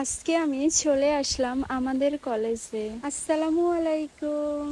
আজকে আমি চলে আসলাম আমাদের কলেজে। আসসালামু আলাইকুম।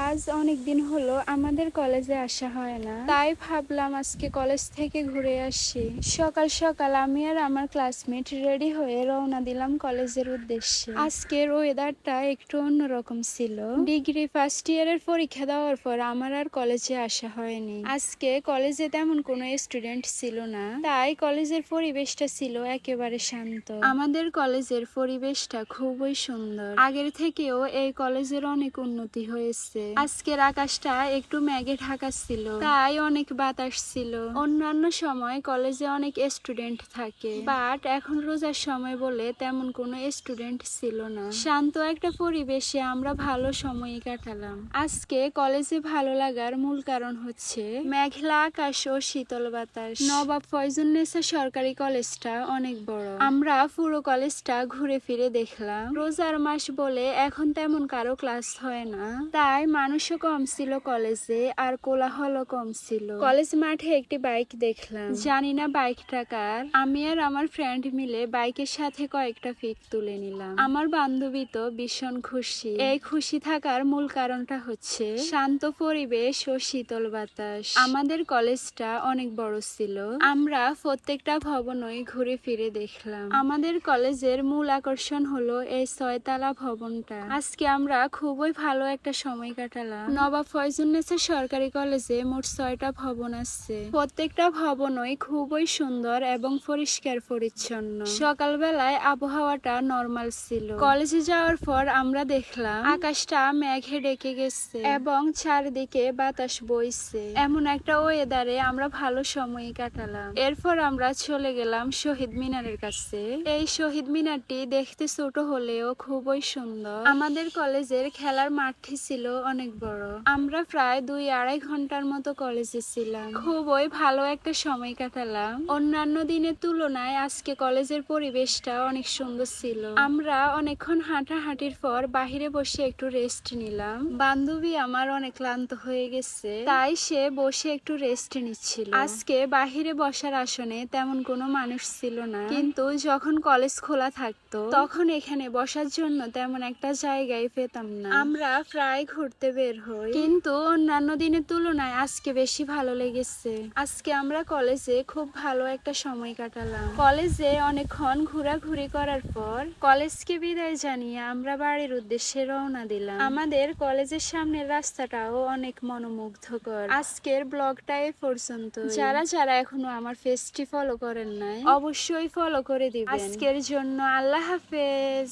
আজ অনেক দিন হলো আমাদের কলেজে আসা হয় না, তাই ভাবলাম আজকে কলেজ থেকে ঘুরে আসি। সকাল সকাল আমি আর আমার ক্লাসমেট রেডি হয়ে রওনা দিলাম কলেজের উদ্দেশ্যে। আজকের ওয়েদারটা একটু অন্যরকম ছিল। ডিগ্রি ফার্স্ট ইয়ারের পরীক্ষা দেওয়ার পর আমার আর কলেজে আসা হয়নি। আজকে কলেজে তেমন কোনো স্টুডেন্ট ছিল না, তাই কলেজের পরিবেশটা ছিল একেবারে শান্ত। আমাদের কলেজের পরিবেশটা খুবই সুন্দর। আগের থেকেও এই কলেজের অনেক উন্নতি হয়েছে। আজকের আকাশটা একটু মেঘে ঢাকা ছিল, তাই অনেক বাতাস ছিল। অন্যান্য সময় কলেজে অনেক স্টুডেন্ট থাকে, বাট এখন রোজার সময় বলে তেমন কোনো স্টুডেন্ট ছিল না। শান্ত একটা পরিবেশে আমরা ভালো সময় কাটালাম। আজকে কলেজে ভালো লাগার মূল কারণ হচ্ছে মেঘলা আকাশ ও শীতল বাতাস। নবাব ফয়জুন্নেসা সরকারি কলেজটা অনেক বড়। আমরা পুরো কলেজটা ঘুরে ফিরে দেখলাম। রোজার মাস বলে এখন তেমন কারো ক্লাস হয় না, তাই মানুষও কম ছিল কলেজে, আর কোলাহলও কম ছিল। কলেজ মাঠে একটি বাইক দেখলাম, জানি না বাইকটা কার। আমি আর আমার ফ্রেন্ড মিলে বাইকের সাথে কয়েকটা পিক তুলে নিলাম। আমার বান্ধবী তো ভীষণ খুশি। এই খুশি থাকার মূল কারণটা হচ্ছে শান্ত পরিবেশ ও শীতল বাতাস। আমাদের কলেজটা অনেক বড় ছিল। আমরা প্রত্যেকটা ভবনই ঘুরে ফিরে দেখলাম। আমাদের কলেজের মূল আকর্ষণ হলো এই 6 তলা ভবনটা। আজকে আমরা খুবই ভালো একটা সময় কাটালাম। নবাব ফয়জুন্নেসা সরকারি কলেজে মোট 6টা ভবন আছে। প্রত্যেকটা ভবনই খুবই সুন্দর এবং পরিষ্কার পরিচ্ছন্ন। সকালবেলায় আবহাওয়াটা নরমাল ছিল। কলেজে যাওয়ার পর আমরা দেখলাম আকাশটা মেঘে ডেকে গেছে এবং চারদিকে বাতাস বইছে। এমন একটা ওয়েদারে আমরা ভালো সময় কাটালাম। এরপর আমরা চলে গেলাম শহীদ মিনারের কাছে। এই শহীদ মিনারটি দেখতে ছোট হলেও খুবই সুন্দর। আমাদের কলেজের খেলার মাঠটি ছিল অনেক বড়। আমরা প্রায় 2-2.5 ঘন্টার মতো কলেজে ছিলাম। খুবই ভালো একটা সময় কাটালাম। অন্যান্য দিনের তুলনায় আজকে কলেজের পরিবেশটা অনেক সুন্দর ছিল। আমরা অনেকক্ষণ হাঁটাহাঁটির পর বাহিরে বসে একটু রেস্ট নিলাম। বান্ধবী আমার অনেক ক্লান্ত হয়ে গেছে, তাই সে বসে একটু রেস্ট নিচ্ছিল। আজকে বাহিরে বসার আসনে তেমন কোনো মানুষ ছিল না, কিন্তু যখন কলেজ খোলা থাকতো তখন এখানে বসার জন্য তেমন একটা জায়গায় পেতাম না। আমরা প্রায় ঘুরতে বের হই, কিন্তু অন্যান্য দিনের তুলনায় আজকে বেশি ভালো লেগেছে। আজকে আমরা কলেজে খুব ভালো একটা সময় কাটালাম। কলেজে অনেকক্ষণ ঘোরাঘুরি করার পর কলেজকে বিদায় জানিয়ে আমরা বাড়ির উদ্দেশ্যে রওনা দিলাম। আমাদের কলেজের সামনের রাস্তাটাও অনেক মনোমুগ্ধকর। আজকের ব্লগটা এ পর্যন্ত। যারা যারা এখনো আমার পেজটি ফলো করেন নাই অবশ্যই ফলো করে দিবেন। আজকের জন্য আল্লাহ হাফেজ।